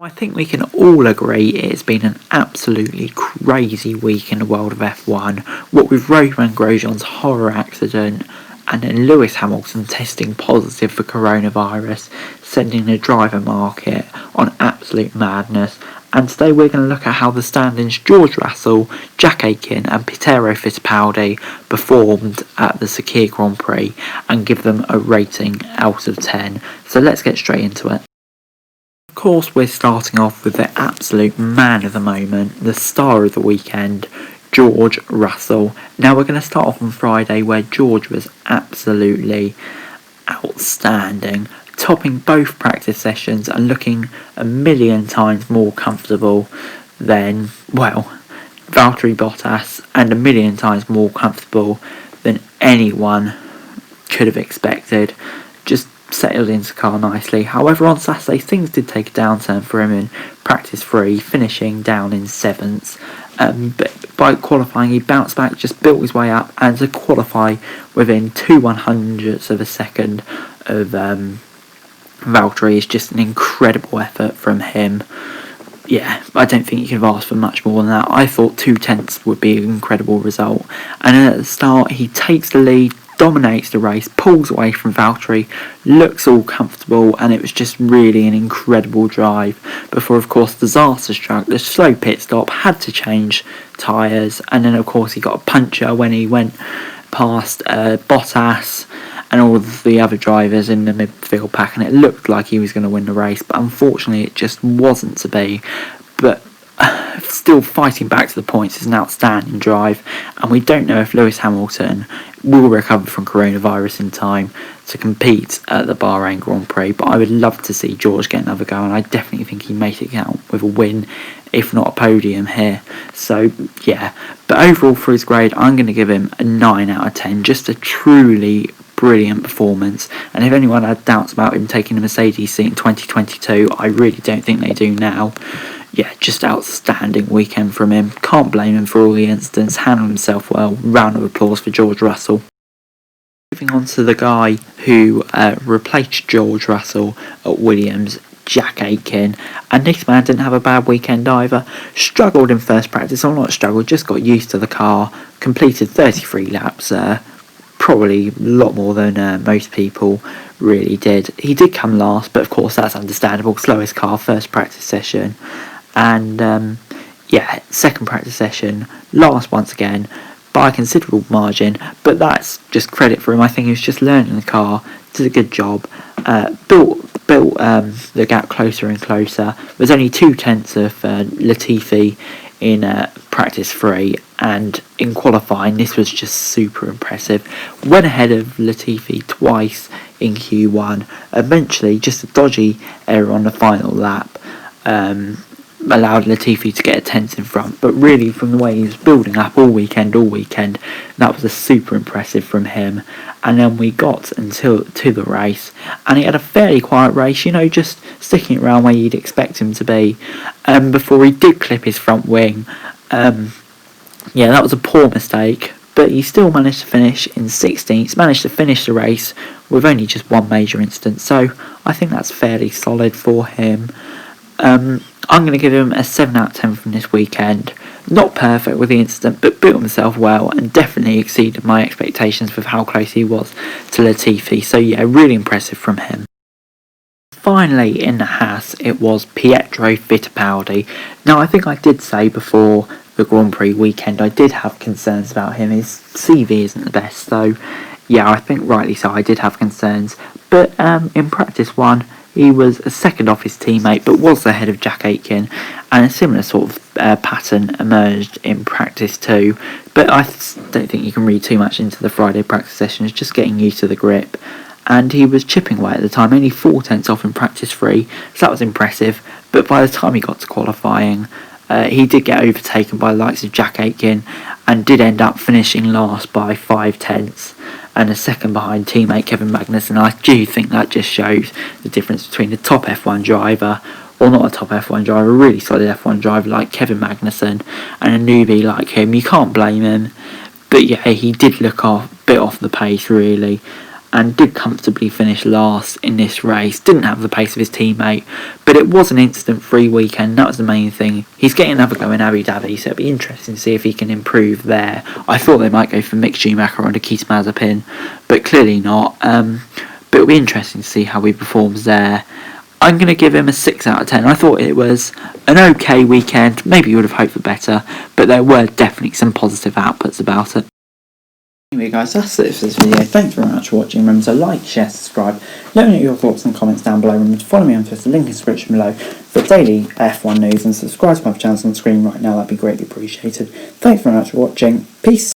I think we can all agree it's been an absolutely crazy week in the world of F1, what with Romain Grosjean's horror accident and then Lewis Hamilton testing positive for coronavirus, sending the driver market on absolute madness. And today we're going to look at how the stand-ins George Russell, Jack Aitken and Pietro Fitapaldi performed at the Sakhir Grand Prix and give them a rating out of 10. So let's get straight into it. Of course, we're starting off with the absolute man of the moment, the star of the weekend, George Russell. Now we're going to start off on Friday where George was absolutely outstanding, topping both practice sessions and looking a million times more comfortable than, Valtteri Bottas, and a million times more comfortable than anyone could have expected. Just settled into the car nicely. However, on Saturday things did take a downturn for him in practice 3, finishing down in 7th. But by qualifying he bounced back, just built his way up, and to qualify within 2/100ths of a second of Valtteri is just an incredible effort from him. Yeah, I don't think you could have asked for much more than that. I thought 2/10 would be an incredible result. And at the start he takes the lead, dominates the race, pulls away from Valtteri, looks all comfortable, and it was just really an incredible drive before, of course, disaster struck. The slow pit stop, had to change tyres, and then, of course, he got a puncture when he went past Bottas and all of the other drivers in the midfield pack, and it looked like he was going to win the race, but unfortunately it just wasn't to be. But still fighting back to the points is an outstanding drive, and we don't know if Lewis Hamilton will recover from coronavirus in time to compete at the Bahrain Grand Prix, but I would love to see George get another go, and I definitely think he made it count with a win, if not a podium here. So yeah, but overall for his grade I'm going to give him a 9 out of 10, just a truly brilliant performance. And if anyone had doubts about him taking the Mercedes seat in 2022, I really don't think they do now. Yeah, just outstanding weekend from him. Can't blame him for all the incidents. Handled himself well. Round of applause for George Russell. Moving on to the guy who replaced George Russell at Williams, Jack Aitken. And this man didn't have a bad weekend either. Struggled in first practice, or not struggled, just got used to the car. Completed 33 laps. Probably a lot more than most people really did. He did come last, but of course that's understandable. Slowest car, first practice session. And second practice session, last once again by a considerable margin, but that's just credit for him. I think he was just learning the car, did a good job, built the gap closer and closer. There's only 2/10 of Latifi in practice 3, and in qualifying this was just super impressive. Went ahead of Latifi twice in Q1, eventually just a dodgy error on the final lap allowed Latifi to get a 10th in front, but really from the way he was building up all weekend, that was a super impressive from him. And then we got to the race, and he had a fairly quiet race, just sticking around where you'd expect him to be, before he did clip his front wing. That was a poor mistake, but he still managed to finish in 16th, managed to finish the race with only just one major incident, so I think that's fairly solid for him. I'm going to give him a 7 out of 10 from this weekend. Not perfect with the incident, but built himself well and definitely exceeded my expectations with how close he was to Latifi. So yeah, really impressive from him. Finally in the Haas, it was Pietro Fitapaldi. Now I think I did say before the Grand Prix weekend I did have concerns about him. His CV isn't the best, so yeah, I think rightly so, I did have concerns. But in practice 1, he was a second off his teammate, but was ahead of Jack Aitken, and a similar sort of pattern emerged in practice 2. But I don't think you can read too much into the Friday practice sessions, just getting used to the grip. And he was chipping away at the time, only 4/10 off in practice 3, so that was impressive. But by the time he got to qualifying, he did get overtaken by the likes of Jack Aitken, and did end up finishing last by 5/10. And a second behind teammate Kevin Magnussen. I do think that just shows the difference between a top F1 driver, or not a top F1 driver, a really solid F1 driver like Kevin Magnussen, and a newbie like him. You can't blame him, but yeah, he did look a bit off the pace really. and did comfortably finish last in this race. Didn't have the pace of his teammate, but it was an instant-free weekend. That was the main thing. He's getting another go in Abu Dhabi, so it'll be interesting to see if he can improve there. I thought they might go for Mick Schumacher or Nikita Mazepin, but clearly not. But it'll be interesting to see how he performs there. I'm going to give him a 6 out of 10. I thought it was an okay weekend. Maybe you would have hoped for better, but there were definitely some positive outputs about it. Anyway guys, that's it for this video. Thanks very much for watching. Remember to like, share, subscribe. Let me know your thoughts and comments down below. Remember to follow me on Twitter, link in the description below for daily F1 news, and subscribe to my channel on the screen right now. That'd be greatly appreciated. Thanks very much for watching. Peace.